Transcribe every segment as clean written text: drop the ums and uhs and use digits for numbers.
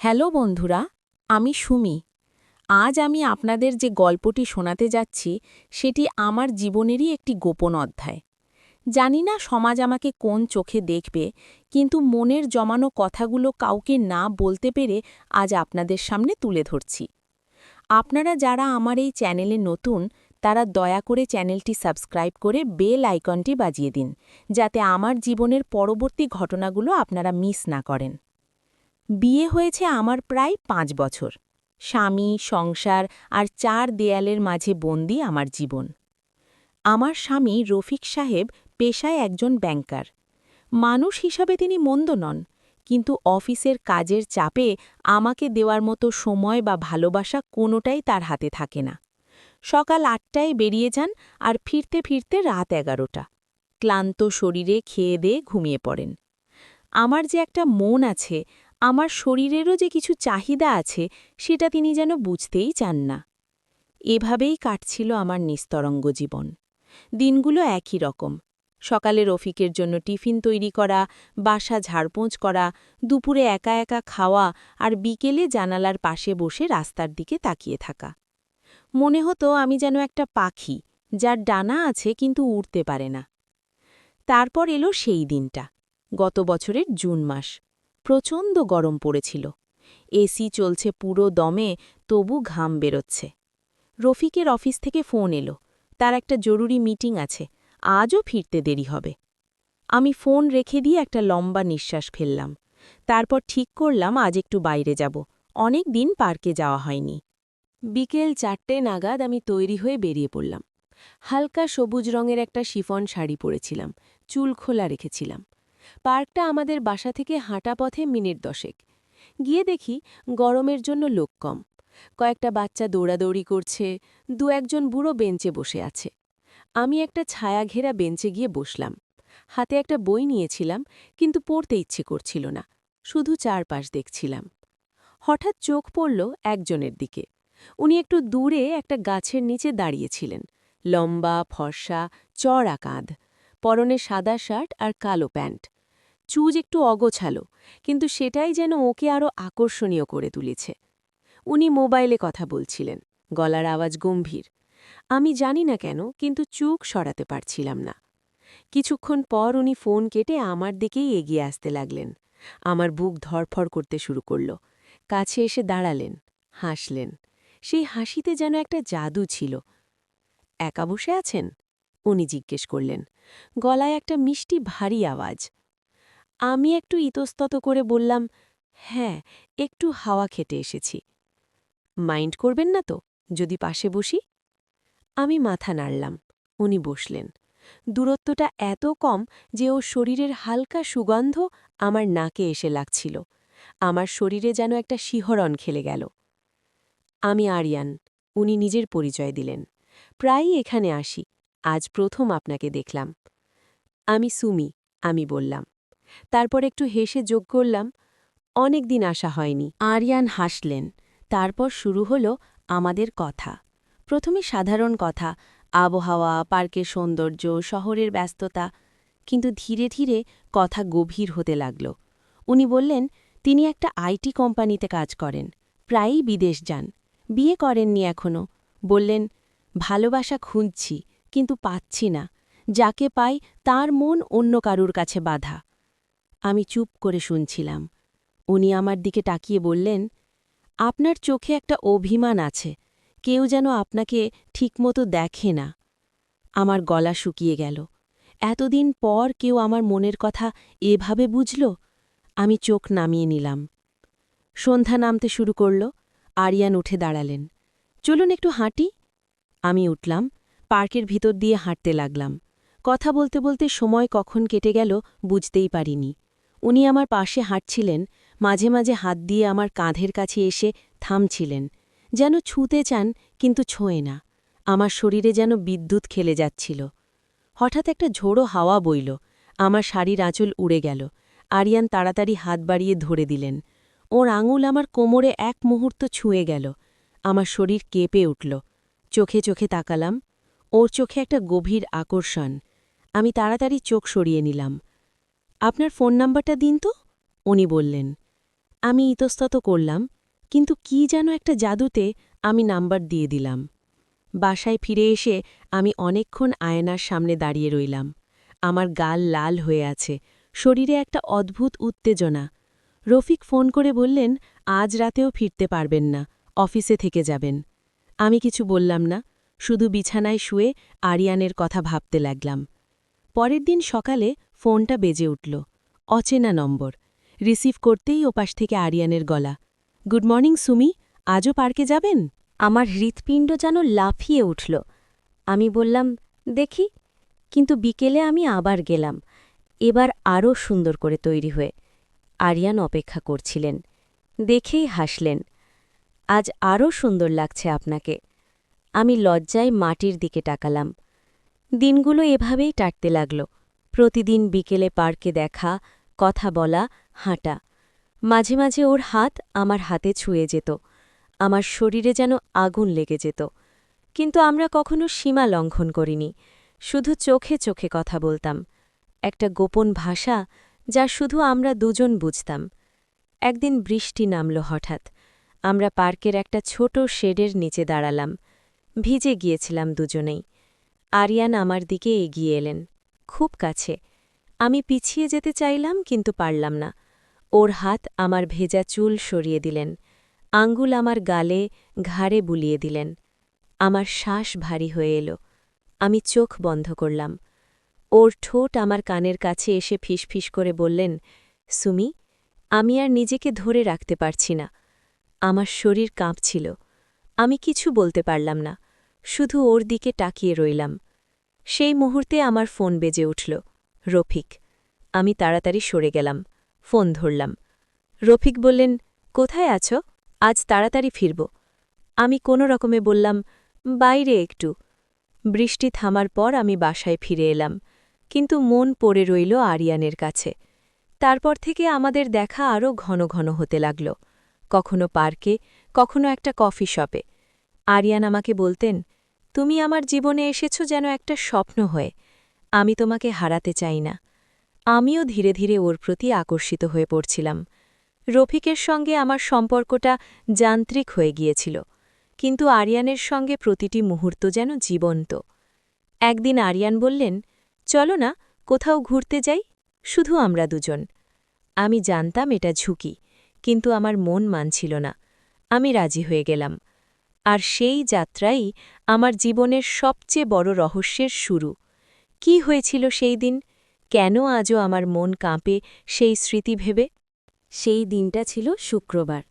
Hello বন্ধুরা, আমি সুমি। আজ আমি আপনাদের যে গল্পটি শোনাতে যাচ্ছি সেটি আমার জীবনেরই একটি গোপন অধ্যায়। জানি না সমাজ আমাকে কোন চোখে দেখবে, কিন্তু মনের জমানো কথাগুলো কাউকে না বলতে পেরে আজ আপনাদের সামনে তুলে ধরছি। আপনারা যারা আমার এই চ্যানেলে নতুন, তারা দয়া করে চ্যানেলটি সাবস্ক্রাইব করে বেল আইকনটি বাজিয়ে দিন, যাতে আমার জীবনের পরবর্তী ঘটনাগুলো আপনারা মিস না করেন। বিয়ে হয়েছে আমার প্রায় ৫ বছর। স্বামী, সংসার আর ৪ দেয়ালের মাঝে বন্দী আমার জীবন। আমার স্বামী রফিক সাহেব পেশায় একজন ব্যাংকার। মানুষ হিসাবে তিনি মন্দ নন, কিন্তু অফিসের কাজের চাপে আমাকে দেওয়ার মতো সময় বা ভালোবাসা কোনোটাই তার হাতে থাকে না। সকাল ৮টায় বেরিয়ে যান আর ফিরতে ফিরতে রাত ১১টা। ক্লান্ত শরীরে খেয়ে দিয়ে ঘুমিয়ে পড়েন। আমার যে একটা মন আছে, আমার শরীরেরও যে কিছু চাহিদা আছে, সেটা তিনি যেন বুঝতেই চান না। এভাবেই কাটছিল আমার নিস্তরঙ্গ জীবন। দিনগুলো একই রকম। সকালে রফিকের জন্য টিফিন তৈরি করা, বাসা ঝাড়পোঁছ করা, দুপুরে একা একা খাওয়া আর বিকেলে জানালার পাশে বসে রাস্তার দিকে তাকিয়ে থাকা। মনে হতো আমি যেন একটা পাখি, যার ডানা আছে কিন্তু উড়তে পারে না। তারপর এলো সেই দিনটা, গত বছরের জুন মাস। প্রচণ্ড গরম পড়েছিল। এসি চলছে পুরো দমে, তবু ঘাম বেরোচ্ছে। রফিকের অফিস থেকে ফোন এলো, তার একটা জরুরি মিটিং আছে, আজও ফিরতে দেরি হবে। আমি ফোন রেখে দিয়ে একটা লম্বা নিঃশ্বাস ফেললাম। তারপর ঠিক করলাম আজ একটু বাইরে যাব, অনেক দিন পার্কে যাওয়া হয়নি। বিকেল ৪টে নাগাদ আমি তৈরি হয়ে বেরিয়ে পড়লাম। হালকা সবুজ রঙের একটা শিফন শাড়ি পরেছিলাম, চুল খোলা রেখেছিলাম। পার্কটা আমাদের বাসা থেকে হাঁটা পথে মিনিট ১০। গিয়ে দেখি গরমের জন্য লোক কম। কয়েকটা বাচ্চা দৌড়াদৌড়ি করছে, দু-একজন বুড়ো বেঞ্চে বসে আছে। আমি একটা ছায়া ঘেরা বেঞ্চে গিয়ে বসলাম। হাতে একটা বই নিয়েছিলাম, কিন্তু পড়তে ইচ্ছে করছিল না, শুধু চারপাশ দেখছিলাম। হঠাৎ চোখ পড়ল একজনের দিকে। উনি একটু দূরে একটা গাছের নিচে দাঁড়িয়েছিলেন। লম্বা, ফর্সা, চড়া কাঁধ, পরনে সাদা শার্ট আর কালো প্যান্ট। চুজ একটু অগোছালো, কিন্তু সেটাই যেন ওকে আরও আকর্ষণীয় করে তুলেছে। উনি মোবাইলে কথা বলছিলেন, গলার আওয়াজ গম্ভীর। আমি জানি না কেন, কিন্তু চোখ সরাতে পারছিলাম না। কিছুক্ষণ পর উনি ফোন কেটে আমার দিকেই এগিয়ে আসতে লাগলেন। আমার বুক ধড়ফড় করতে শুরু করল। কাছে এসে দাঁড়ালেন, হাসলেন। সেই হাসিতে যেন একটা জাদু ছিল। একা বসে আছেন? উনি জিজ্ঞেস করলেন। গলায় একটা মিষ্টি ভারী আওয়াজ। আমি একটু ইতস্তত করে বললাম, হ্যাঁ, একটু হাওয়া খেতে এসেছি। মাইন্ড করবেন না তো যদি পাশে বসি? আমি মাথা নাড়লাম। উনি বসলেন। দূরত্বটা এত কম যে ওর শরীরের হালকা সুগন্ধ আমার নাকে এসে লাগছিল। আমার শরীরে যেন একটা শিহরণ খেলে গেল। আমি আরিয়ান। উনি নিজের পরিচয় দিলেন। প্রায়ই এখানে আসি, আজ প্রথম আপনাকে দেখলাম। আমি সুমি, আমি বললাম। তারপর একটু হেসে যোগ করলাম, অনেক দিন আসা হয়নি। আরিয়ান হাসলেন। তারপর শুরু হলো আমাদের কথা। প্রথমে সাধারণ কথা, আবহাওয়া, পার্কের সৌন্দর্য, শহরের ব্যস্ততা। কিন্তু ধীরে ধীরে কথা গভীর হতে লাগল। উনি বললেন তিনি একটা আইটি কোম্পানিতে কাজ করেন, প্রায়ই বিদেশ যান। বিয়ে করেননি এখনও। বললেন, ভালোবাসা খুঁজছি, কিন্তু পাচ্ছি না। যাকে পাই তার মন অন্য কারুর কাছে বাঁধা। আমি চুপ করে শুনছিলাম। উনি আমার দিকে তাকিয়ে বললেন, আপনার চোখে একটা অভিমান আছে, কেউ যেন আপনাকে ঠিকমতো দেখে না। আমার গলা শুকিয়ে গেল। এতদিন পর কেউ আমার মনের কথা এভাবে বুঝল। আমি চোখ নামিয়ে নিলাম। সন্ধ্যা নামতে শুরু করল। আরিয়ান উঠে দাঁড়ালেন। চলুন একটু হাঁটি। আমি উঠলাম, পার্কের ভিতর দিয়ে হাঁটতে লাগলাম। কথা বলতে বলতে সময় কখন কেটে গেল বুঝতেই পারিনি। উনি আমার পাশে হাঁটছিলেন, মাঝে মাঝে হাত দিয়ে আমার কাঁধের কাছে এসে থামছিলেন, যেন ছুঁতে চান কিন্তু ছোঁয় না। আমার শরীরে যেন বিদ্যুৎ খেলে যাচ্ছিল। হঠাৎ একটা ঝোড়ো হাওয়া বইল, আমার শাড়ির আঁচল উড়ে গেল। আরিয়ান তাড়াতাড়ি হাত বাড়িয়ে ধরে দিলেন। ওর আঙুল আমার কোমরে এক মুহূর্ত ছুঁয়ে গেল। আমার শরীর কেঁপে উঠল। চোখে চোখে তাকালাম। ওর চোখে একটা গভীর আকর্ষণ। আমি তাড়াতাড়ি চোখ সরিয়ে নিলাম। আপনার ফোন নাম্বারটা দিন তো, উনি বললেন। আমি ইতস্তত করলাম, কিন্তু কি যেন একটা জাদুতে আমি নাম্বার দিয়ে দিলাম। বাসায় ফিরে এসে আমি অনেকক্ষণ আয়নার সামনে দাঁড়িয়ে রইলাম। আমার গাল লাল হয়ে আছে, শরীরে একটা অদ্ভুত উত্তেজনা। রফিক ফোন করে বললেন, আজ রাতেও ফিরতে পারবেন না, অফিসে থেকে যাবেন। আমি কিছু বললাম না, শুধু বিছানায় শুয়ে আরিয়ানের কথা ভাবতে লাগলাম। পরের দিন সকালে ফোনটা বেজে উঠল। অচেনা নম্বর। রিসিভ করতেই ওপাশ থেকে আরিয়ানের গলা। গুড মর্নিং সুমি, আজও পার্কে যাবেন? আমার হৃৎপিণ্ড যেন লাফিয়ে উঠল। আমি বললাম, দেখি। কিন্তু বিকেলে আমি আবার গেলাম, এবার আরও সুন্দর করে তৈরি হয়ে। আরিয়ান অপেক্ষা করছিলেন। দেখেই হাসলেন। আজ আরও সুন্দর লাগছে আপনাকে। আমি লজ্জায় মাটির দিকে তাকালাম। দিনগুলো এভাবেই কাটতে লাগল। প্রতিদিন বিকেলে পার্কে দেখা, কথা বলা, হাঁটা। মাঝে মাঝে ওর হাত আমার হাতে ছুঁয়ে যেত। আমার শরীরে যেন আগুন লেগে যেত। কিন্তু আমরা কখনো সীমা লঙ্ঘন করিনি, শুধু চোখে চোখে কথা বলতাম। একটা গোপন ভাষা, যা শুধু আমরা দুজন বুঝতাম। একদিন বৃষ্টি নামল হঠাৎ। আমরা পার্কের একটা ছোট শেডের নিচে দাঁড়ালাম। ভিজে গিয়েছিলাম দুজনেই। আরিয়ান আমার দিকে এগিয়ে এলেন, খুব কাছে। আমি পিছিয়ে যেতে চাইলাম, কিন্তু পারলাম না। ওর হাত আমার ভেজা চুল সরিয়ে দিলেন, আঙ্গুল আমার গালে, ঘাড়ে বুলিয়ে দিলেন। আমার শ্বাস ভারী হয়ে এলো। আমি চোখ বন্ধ করলাম। ওর ঠোঁট আমার কানের কাছে এসে ফিসফিস করে বললেন, সুমি, আমি আর নিজেকে ধরে রাখতে পারছি না। আমার শরীর কাঁপছিল। আমি কিছু বলতে পারলাম না, শুধু ওর দিকে তাকিয়ে রইলাম। সেই মুহূর্তে আমার ফোন বেজে উঠল। রফিক। আমি তাড়াতাড়ি সরে গেলাম, ফোন ধরলাম। রফিক বললেন, কোথায় আছো? আজ তাড়াতাড়ি ফিরব। আমি কোনো রকমে বললাম, বাইরে একটু। বৃষ্টি থামার পর আমি বাসায় ফিরে এলাম, কিন্তু মন পড়ে রইল আরিয়ানের কাছে। তারপর থেকে আমাদের দেখা আরও ঘন ঘন হতে লাগল, কখনো পার্কে, কখনো একটা কফি শপে। আরিয়ান আমাকে বলতেন, তুমি আমার জীবনে এসেছ যেন একটা স্বপ্ন হয়ে। আমি তোমাকে হারাতে চাই না। আমিও ধীরে ধীরে ওর প্রতি আকর্ষিত হয়ে পড়ছিলাম। রফিকের সঙ্গে আমার সম্পর্কটা যান্ত্রিক হয়ে গিয়েছিল, কিন্তু আরিয়ানের সঙ্গে প্রতিটি মুহূর্ত যেন জীবন্ত। একদিন আরিয়ান বললেন, চলো না, কোথাও ঘুরতে যাই, শুধু আমরা দুজন। আমি জানতাম এটা ঝুঁকি, কিন্তু আমার মন মানছিল না। আমি রাজি হয়ে গেলাম। আর সেই যাত্রাই আমার জীবনের সবচেয়ে বড় রহস্যের শুরু। কি হয়েছিল সেই দিন? কেন আজও আমার মন কাঁপে সেই স্মৃতি ভেবে? সেই দিনটা ছিল শুক্রবার।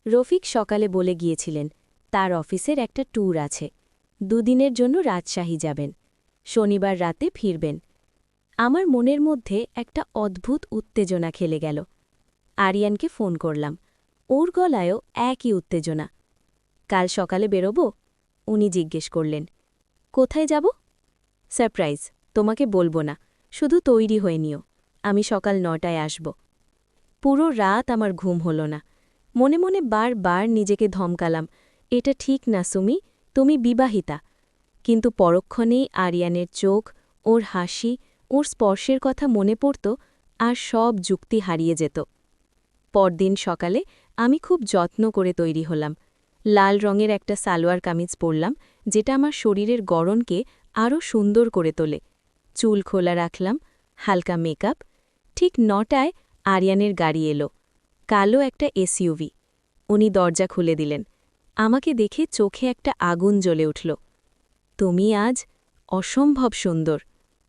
রফিক সকালে বলে গিয়েছিলেন, তার অফিসের একটা ট্যুর আছে, দুদিনের জন্য রাজশাহী যাবেন, শনিবার রাতে ফিরবেন। আমার মনের মধ্যে একটা অদ্ভুত উত্তেজনা খেলে গেল। আরিয়ানকে ফোন করলাম। ওর গলায়ও একই উত্তেজনা। কাল সকালে বেরোব? উনি জিজ্ঞেস করলেন। কোথায় যাব? সারপ্রাইজ, তোমাকে বলবো না, শুধু তৈরি হয়ে নিও। আমি সকাল ৯টায় আসব। পুরো রাত আমার ঘুম হল না। মনে মনে বারবার নিজেকে ধমকালাম, এটা ঠিক না সুমি, তুমি বিবাহিতা। কিন্তু পরক্ষণেই আরিয়ানের চোখ, ওর হাসি, ওর স্পর্শের কথা মনে পড়ত, আর সব যুক্তি হারিয়ে যেত। পরদিন সকালে আমি খুব যত্ন করে তৈরি হলাম। লাল রঙের একটা সালোয়ার কামিজ পরলাম, যেটা আমার শরীরের গড়নকে আরও সুন্দর করে তোলে। চুল খোলা রাখলাম, হালকা মেকআপ। ঠিক ৯টায় আরিয়ানের গাড়ি এলো, কালো একটা এসইউভি। উনি দরজা খুলে দিলেন। আমাকে দেখে চোখে একটা আগুন জ্বলে উঠল। তুমি আজ অসম্ভব সুন্দর,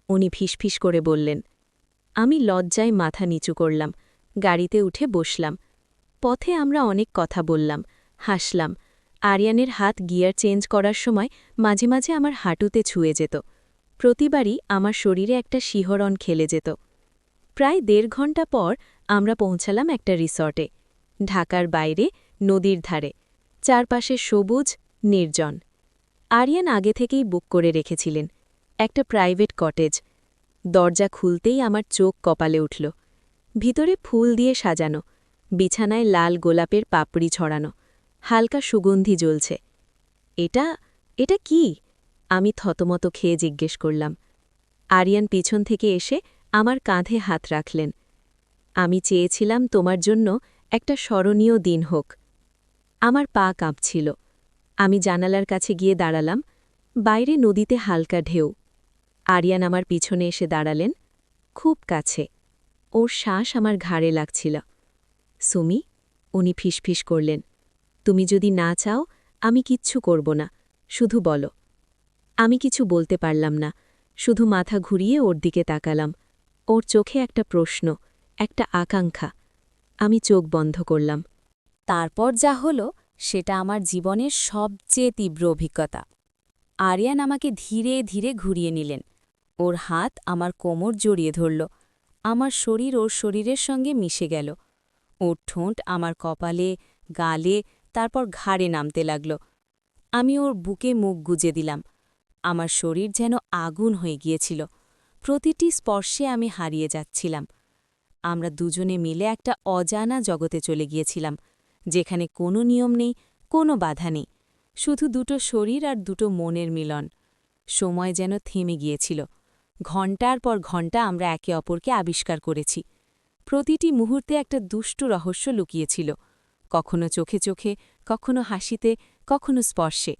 উনি ফিসফিস করে বললেন। আমি লজ্জায় মাথা নিচু করলাম, গাড়িতে উঠে বসলাম। পথে আমরা অনেক কথা বললাম, হাসলাম। আরিয়ানের হাত গিয়ার চেঞ্জ করার সময় মাঝে মাঝে আমার হাঁটুতে ছুঁয়ে যেত। প্রতিবারই আমার শরীরে একটা শিহরণ খেলে যেত। প্রায় ১.৫ ঘণ্টা পর আমরা পৌঁছালাম একটা রিসর্টে, ঢাকার বাইরে, নদীর ধারে, চারপাশে সবুজ, নির্জন। আরিয়ান আগে থেকেই বুক করে রেখেছিলেন একটা প্রাইভেট কটেজ। দরজা খুলতেই আমার চোখ কপালে উঠল। ভিতরে ফুল দিয়ে সাজানো, বিছানায় লাল গোলাপের পাপড়ি ছড়ানো, হালকা সুগন্ধি জ্বলছে। এটা এটা কি? আমি থতমত খেয়ে জিজ্ঞেস করলাম। আরিয়ান পিছন থেকে এসে আমার কাঁধে হাত রাখলেন। আমি চেয়েছিলাম তোমার জন্য একটা স্মরণীয় দিন হোক। আমার পা কাঁপছিল। আমি জানালার কাছে গিয়ে দাঁড়ালাম। বাইরে নদীতে হালকা ঢেউ। আরিয়ান আমার পিছনে এসে দাঁড়ালেন, খুব কাছে। ওর শ্বাস আমার ঘাড়ে লাগছিল। সুমি, উনি ফিসফিস করলেন, তুমি যদি না চাও আমি কিচ্ছু করব না, শুধু বলো। আমি কিছু বলতে পারলাম না, শুধু মাথা ঘুরিয়ে ওর দিকে তাকালাম। ওর চোখে একটা প্রশ্ন, একটা আকাঙ্ক্ষা। আমি চোখ বন্ধ করলাম। তারপর যা হলো সেটা আমার জীবনের সবচেয়ে তীব্র অভিজ্ঞতা। আরিয়ান আমাকে ধীরে ধীরে ঘুরিয়ে নিলেন। ওর হাত আমার কোমর জড়িয়ে ধরল। আমার শরীর ওর শরীরের সঙ্গে মিশে গেল। ওর ঠোঁট আমার কপালে, গালে, তারপর ঘাড়ে নামতে লাগল। আমি ওর বুকে মুখ গুজে দিলাম। আমার শরীর যেন আগুন হয়ে গিয়েছিল। প্রতিটি স্পর্শে আমি হারিয়ে যাচ্ছিলাম। আমরা দুজনে মিলে একটা অজানা জগতে চলে গিয়েছিলাম, যেখানে কোনো নিয়ম নেই, কোনো বাধা নেই, শুধু দুটো শরীর আর দুটো মনের মিলন। সময় যেন থেমে গিয়েছিল। ঘণ্টার পর ঘণ্টা আমরা একে অপরকে আবিষ্কার করেছি। প্রতিটি মুহূর্তে একটা দুষ্টু রহস্য লুকিয়েছিল, কখনো চোখে চোখে, কখনো হাসিতে, কখনো স্পর্শে।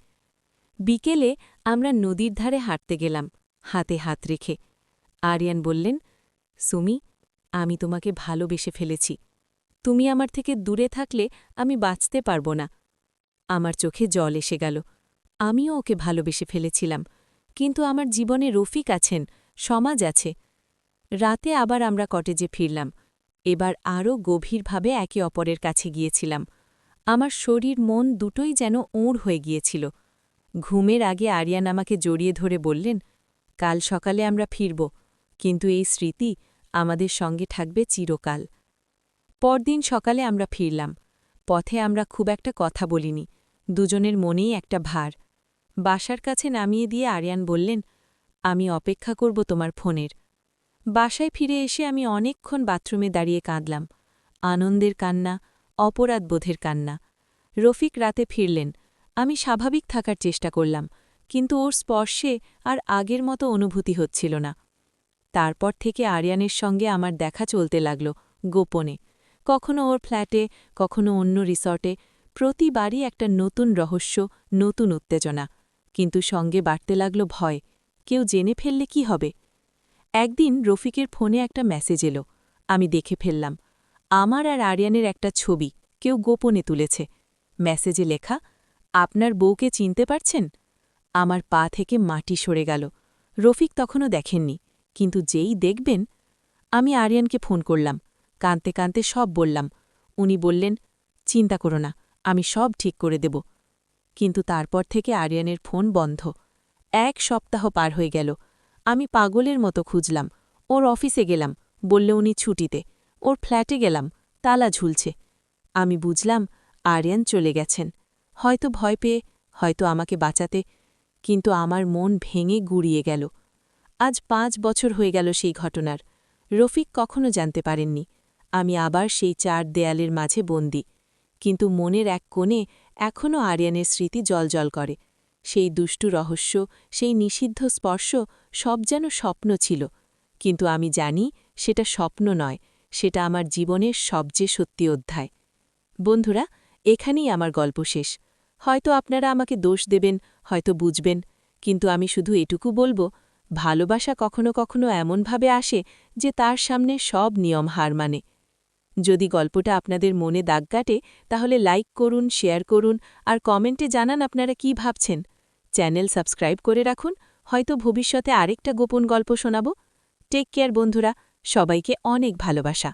বিকেলে আমরা নদীর ধারে হাঁটতে গেলাম, হাতে হাত রেখে। আরিয়ান বললেন, সুমি, আমি তোমাকে ভালোবেসে ফেলেছি। তুমি আমার থেকে দূরে থাকলে আমি বাঁচতে পারব না। আমার চোখে জল এসে গেল। আমিও ওকে ভালোবেসে ফেলেছিলাম, কিন্তু আমার জীবনে রফিক আছেন, সমাজ আছে। রাতে আবার আমরা কটেজে ফিরলাম। এবার আরও গভীরভাবে একে অপরের কাছে গিয়েছিলাম। আমার শরীর মন দুটোই যেন ওঁড় হয়ে গিয়েছিল। ঘুমের আগে আরিয়ান আমাকে জড়িয়ে ধরে বললেন, কাল সকালে আমরা ফিরব, কিন্তু এই স্মৃতি আমাদের সঙ্গে থাকবে চিরকাল। পরদিন সকালে আমরা ফিরলাম। পথে আমরা খুব একটা কথা বলিনি, দুজনের মনেই একটা ভার। বাসার কাছে নামিয়ে দিয়ে আরিয়ান বললেন, আমি অপেক্ষা করব তোমার ফোনের। বাসায় ফিরে এসে আমি অনেকক্ষণ বাথরুমে দাঁড়িয়ে কাঁদলাম। আনন্দের কান্না, অপরাধবোধের কান্না। রফিক রাতে ফিরলেন। আমি স্বাভাবিক থাকার চেষ্টা করলাম, কিন্তু ওর স্পর্শে আর আগের মতো অনুভূতি হচ্ছিল না। তারপর থেকে আরিয়ানের সঙ্গে আমার দেখা চলতে লাগল, গোপনে। কখনো ওর ফ্ল্যাটে, কখনো অন্য রিসর্টে। প্রতিবারই একটা নতুন রহস্য, নতুন উত্তেজনা। কিন্তু সঙ্গে বাড়তে লাগল ভয়, কেউ জেনে ফেললে কি হবে। একদিন রফিকের ফোনে একটা মেসেজ এলো। আমি দেখে ফেললাম। আমার আর আরিয়ানের একটা ছবি কেউ গোপনে তুলেছে। মেসেজে লেখা, আপনার বউকে চিনতে পারছেন? আমার পা থেকে মাটি সরে গেল। রফিক তখনও দেখেননি, কিন্তু যেই দেখবেন। আমি আরিয়ানকে ফোন করলাম, কাঁদতে কাঁদতে সব বললাম। উনি বললেন, চিন্তা করো না, আমি সব ঠিক করে দেব। কিন্তু তারপর থেকে আরিয়ানের ফোন বন্ধ। 1 সপ্তাহ পার হয়ে গেল। আমি পাগলের মতো খুঁজলাম। ওর অফিসে গেলাম, বললে উনি ছুটিতে। ওর ফ্ল্যাটে গেলাম, তালা ঝুলছে। আমি বুঝলাম আরিয়ান চলে গেছেন, হয়তো ভয় পেয়ে, হয়তো আমাকে বাঁচাতে। কিন্তু আমার মন ভেঙে গুড়িয়ে গেল। আজ 5 বছর হয়ে গেল সেই ঘটনার। রফিক কখনো জানতে পারেননি। আমি আবার সেই 4 দেয়ালের মাঝে বন্দী। কিন্তু মনের এক কোণে এখনও আরিয়ানের স্মৃতি জলজল করে। সেই দুষ্টু রহস্য, সেই নিষিদ্ধ স্পর্শ, সব যেন স্বপ্ন ছিল। কিন্তু আমি জানি সেটা স্বপ্ন নয়, সেটা আমার জীবনের সবচেয়ে সত্যি অধ্যায়। বন্ধুরা, এখানেই আমার গল্প শেষ। হয়তো আপনারা আমাকে দোষ দেবেন, হয়তো বুঝবেন, কিন্তু আমি শুধু এটুকু বলবো, ভালোবাসা কখনো কখনো এমনভাবে আসে যে তার সামনে সব নিয়ম হার মানে। যদি গল্পটা আপনাদের মনে দাগ কাটে, তাহলে লাইক করুন, শেয়ার করুন, আর কমেন্টে জানান আপনারা কি ভাবছেন। চ্যানেল সাবস্ক্রাইব করে রাখুন, হয়তো ভবিষ্যতে আরেকটা গোপন গল্প শোনাব। টেক কেয়ার বন্ধুরা, সবাইকে অনেক ভালোবাসা।